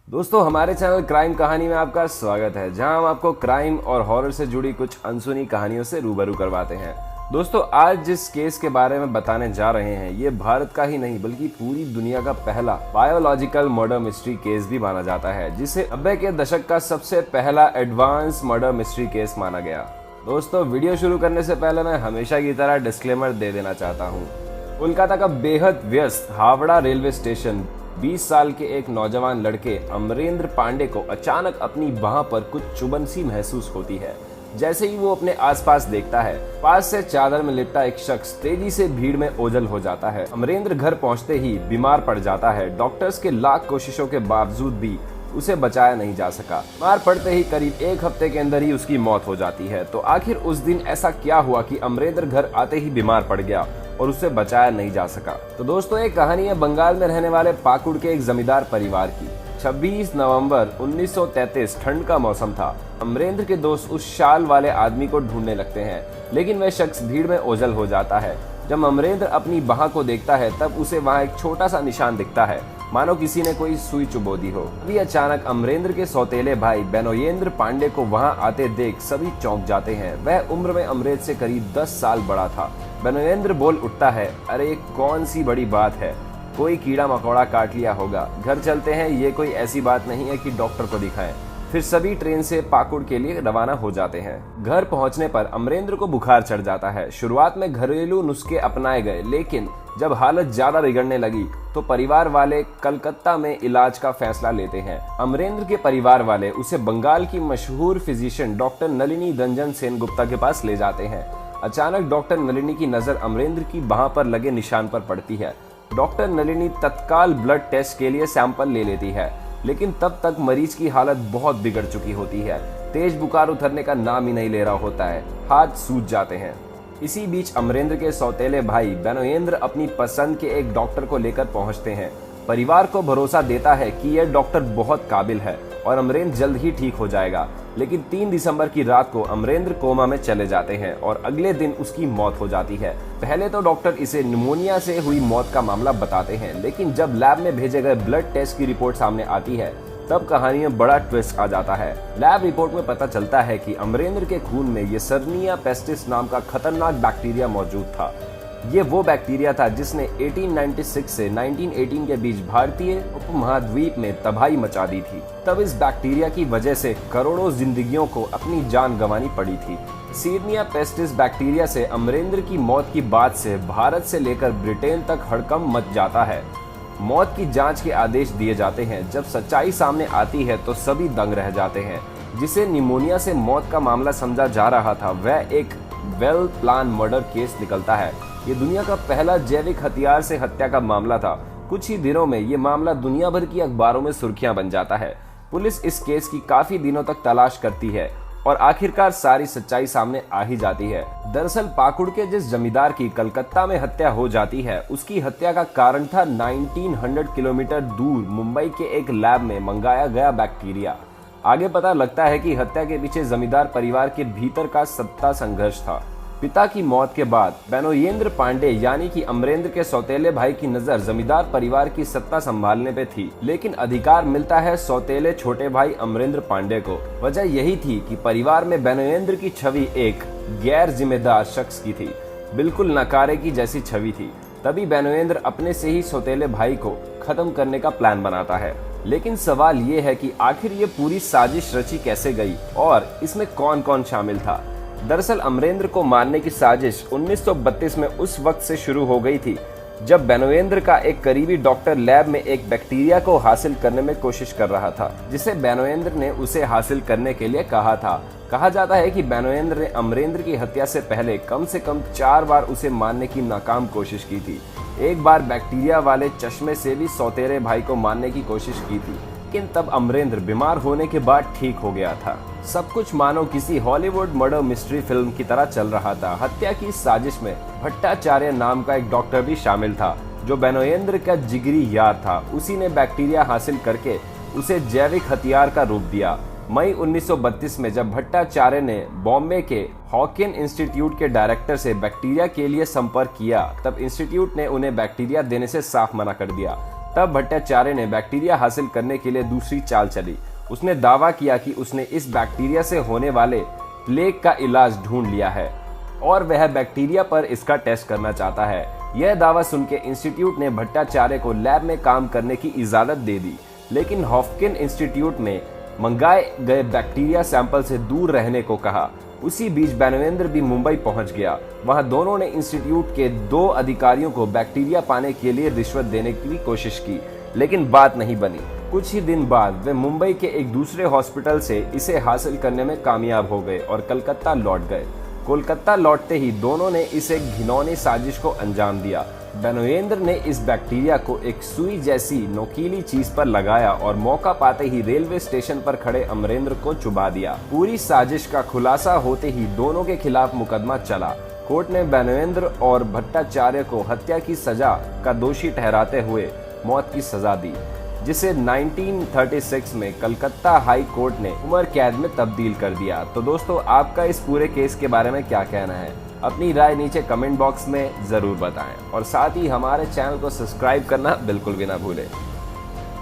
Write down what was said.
दोस्तों हमारे channel crime कहानी में आपका स्वागत है, जहां हम आपको क्राइम और हॉरर से जुड़ी कुछ अनसुनी कहानियों से रूबरू करवाते हैं। दोस्तों आज जिस केस के बारे में बताने जा रहे हैं ये भारत का ही नहीं बल्कि पूरी दुनिया का पहला बायोलॉजिकल मर्डर मिस्ट्री केस भी माना जाता है, जिसे 90 के दशक का सबसे पहला एडवांस मर्डर मिस्ट्री केस माना गया। दोस्तों वीडियो शुरू करने से पहले मैं हमेशा की तरह डिस्क्लेमर दे देना चाहता हूँ। कोलकाता का बेहद व्यस्त हावड़ा रेलवे स्टेशन 20 साल के एक नौजवान लड़के अमरेंद्र पांडे को अचानक अपनी बाह पर कुछ चुभन सी महसूस होती है। जैसे ही वो अपने आसपास देखता है, पास से चादर में लिपटा एक शख्स तेजी से भीड़ में ओझल हो जाता है। अमरेंद्र घर पहुंचते ही बीमार पड़ जाता है। डॉक्टर्स के लाख कोशिशों के बावजूद भी उसे बचाया नहीं जा सका। बीमार पड़ते ही करीब एक हफ्ते के अंदर ही उसकी मौत हो जाती है। तो आखिर उस दिन ऐसा क्या हुआ कि अमरेंद्र घर आते ही बीमार पड़ गया और उससे बचाया नहीं जा सका? तो दोस्तों एक कहानी है बंगाल में रहने वाले पाकुड़ के एक जमींदार परिवार की। 26 नवंबर 1933 ठंड का मौसम था। अमरेंद्र के दोस्त उस शाल वाले आदमी को ढूंढने लगते हैं, लेकिन वह शख्स भीड़ में ओझल हो जाता है। जब अमरेंद्र अपनी बाह को देखता है तब उसे वहाँ एक छोटा सा निशान दिखता है, मानो किसी ने कोई सुई चुबो दी हो। अभी अचानक अमरेंद्र के सौतेले भाई बेनोयेंद्र पांडे को वहां आते देख सभी चौंक जाते हैं। वह उम्र में अमरेंद्र से करीब 10 साल बड़ा था। बेनोयेंद्र बोल उठता है, अरे कौन सी बड़ी बात है, कोई कीड़ा मकोड़ा काट लिया होगा, घर चलते हैं, ये कोई ऐसी बात नहीं है कि डॉक्टर को दिखाएं। फिर सभी ट्रेन से पाकुड़ के लिए रवाना हो जाते हैं। घर पहुंचने पर अमरेंद्र को बुखार चढ़ जाता है। शुरुआत में घरेलू नुस्खे अपनाए गए, लेकिन जब हालत ज्यादा बिगड़ने लगी तो परिवार वाले कलकत्ता में इलाज का फैसला लेते हैं। अमरेंद्र के परिवार वाले उसे बंगाल की मशहूर फिजिशियन डॉक्टर नलिनी रंजन सेनगुप्ता के पास ले जाते हैं। अचानक डॉक्टर नलिनी की नजर अमरेंद्र की बाह पर लगे निशान पर पड़ती है। डॉक्टर नलिनी तत्काल ब्लड टेस्ट के लिए सैंपल ले लेती है, लेकिन तब तक मरीज की हालत बहुत बिगड़ चुकी होती है। तेज बुखार उतरने का नाम ही नहीं ले रहा होता है, हाथ सूज जाते हैं। इसी बीच अमरेंद्र के सौतेले भाई बेनोयेंद्र अपनी पसंद के एक डॉक्टर को लेकर पहुंचते हैं। परिवार को भरोसा देता है कि यह डॉक्टर बहुत काबिल है और अमरेंद्र जल्द ही ठीक हो जाएगा। लेकिन 3 दिसंबर की रात को अमरेंद्र कोमा में चले जाते हैं और अगले दिन उसकी मौत हो जाती है। पहले तो डॉक्टर इसे निमोनिया से हुई मौत का मामला बताते हैं, लेकिन जब लैब में भेजे गए ब्लड टेस्ट की रिपोर्ट सामने आती है तब कहानी में बड़ा ट्विस्ट आ जाता है। लैब रिपोर्ट में पता चलता है कि अमरेंद्र के खून में येर्निया पेस्टिस नाम का खतरनाक बैक्टीरिया मौजूद था। ये वो बैक्टीरिया था जिसने 1896 से 1918 के बीच भारतीय उपमहाद्वीप में तबाही मचा दी थी। तब इस बैक्टीरिया की वजह से करोड़ों जिंदगियों को अपनी जान गंवानी पड़ी थी। येर्निया पेस्टिस बैक्टीरिया से अमरेंद्र की मौत की बाद से भारत से लेकर ब्रिटेन तक हड़कंप मच जाता है। मौत की जांच के आदेश दिए जाते हैं। जब सच्चाई सामने आती है तो सभी दंग रह जाते हैं। जिसे निमोनिया से मौत का मामला समझा जा रहा था वह एक वेल प्लान मर्डर केस निकलता है। ये दुनिया का पहला जैविक हथियार से हत्या का मामला था। कुछ ही दिनों में ये मामला दुनिया भर की अखबारों में सुर्खियां बन जाता है। पुलिस इस केस की काफी दिनों तक तलाश करती है और आखिरकार सारी सच्चाई सामने आ ही जाती है। दरअसल पाकुड़ के जिस जमींदार की कलकत्ता में हत्या हो जाती है उसकी हत्या का कारण था 1900 किलोमीटर दूर मुंबई के एक लैब में मंगाया गया बैक्टीरिया। आगे पता लगता है कि हत्या के पीछे जमींदार परिवार के भीतर का सत्ता संघर्ष था। पिता की मौत के बाद बेनोयेंद्र पांडे यानी कि अमरेंद्र के सौतेले भाई की नजर जमींदार परिवार की सत्ता संभालने पे थी, लेकिन अधिकार मिलता है सौतेले छोटे भाई अमरेंद्र पांडे को। वजह यही थी कि परिवार में बेनोयेंद्र की छवि एक गैर जिम्मेदार शख्स की थी, बिल्कुल नकारे की जैसी छवि थी। तभी बेनोयेंद्र अपने से ही सौतेले भाई को खत्म करने का प्लान बनाता है। लेकिन सवाल ये है कि आखिर ये पूरी साजिश रची कैसे गई और इसमें कौन कौन शामिल था? दरअसल अमरेंद्र को मारने की साजिश 1932 में उस वक्त से शुरू हो गई थी जब बेनोयेंद्र का एक करीबी डॉक्टर लैब में एक बैक्टीरिया को हासिल करने में कोशिश कर रहा था, जिसे बेनोयेंद्र ने उसे हासिल करने के लिए कहा था। कहा जाता है कि बेनोयेंद्र ने अमरेंद्र की हत्या से पहले कम से कम 4 बार उसे मारने की नाकाम कोशिश की थी। एक बार बैक्टीरिया वाले चश्मे से भी सौतेरे भाई को मारने की कोशिश की थी, लेकिन तब अमरेंद्र बीमार होने के बाद ठीक हो गया था। सब कुछ मानो किसी हॉलीवुड मर्डर मिस्ट्री फिल्म की तरह चल रहा था। हत्या की साजिश में भट्टाचार्य नाम का एक डॉक्टर भी शामिल था जो बेनोयेंद्र का जिगरी यार था। उसी ने बैक्टीरिया हासिल करके उसे जैविक हथियार का रूप दिया। मई 1932 में जब भट्टाचार्य ने बॉम्बे के हॉकिन इंस्टीट्यूट के डायरेक्टर से बैक्टीरिया के लिए संपर्क किया तब इंस्टीट्यूट ने उन्हें बैक्टीरिया देने से साफ मना कर दिया। तब भट्टाचार्य ने बैक्टीरिया हासिल करने के लिए दूसरी चाल चली। उसने दावा किया कि उसने इस बैक्टीरिया से होने वाले प्लेग का इलाज ढूंढ लिया है और वह बैक्टीरिया पर इसका टेस्ट करना चाहता है। यह दावा सुनकर इंस्टीट्यूट ने भट्टाचार्य को लैब में काम करने की इजाजत दे दी, लेकिन हॉफकिन इंस्टीट्यूट ने मंगाए गए बैक्टीरिया सैंपल से दूर रहने को कहा। उसी बीच बेनवेंद्र भी मुंबई पहुंच गया। वहां दोनों ने इंस्टीट्यूट के 2 अधिकारियों को बैक्टीरिया पाने के लिए रिश्वत देने की कोशिश की, लेकिन बात नहीं बनी। कुछ ही दिन बाद वे मुंबई के एक दूसरे हॉस्पिटल से इसे हासिल करने में कामयाब हो गए और कलकत्ता लौट गए। कोलकाता लौटते ही दोनों ने इस एक घिनौनी साजिश को अंजाम दिया। बेनवेंद्र ने इस बैक्टीरिया को एक सुई जैसी नोकीली चीज पर लगाया और मौका पाते ही रेलवे स्टेशन पर खड़े अमरेंद्र को चुबा दिया। पूरी साजिश का खुलासा होते ही दोनों के खिलाफ मुकदमा चला। कोर्ट ने बेनवेंद्र और भट्टाचार्य को हत्या की सजा का दोषी ठहराते हुए मौत की सजा दी, जिसे 1936 में कलकत्ता हाई कोर्ट ने उम्र कैद में तब्दील कर दिया। तो दोस्तों, आपका इस पूरे केस के बारे में क्या कहना है? अपनी राय नीचे कमेंट बॉक्स में जरूर बताएं और साथ ही हमारे चैनल को सब्सक्राइब करना बिल्कुल भी ना भूलें।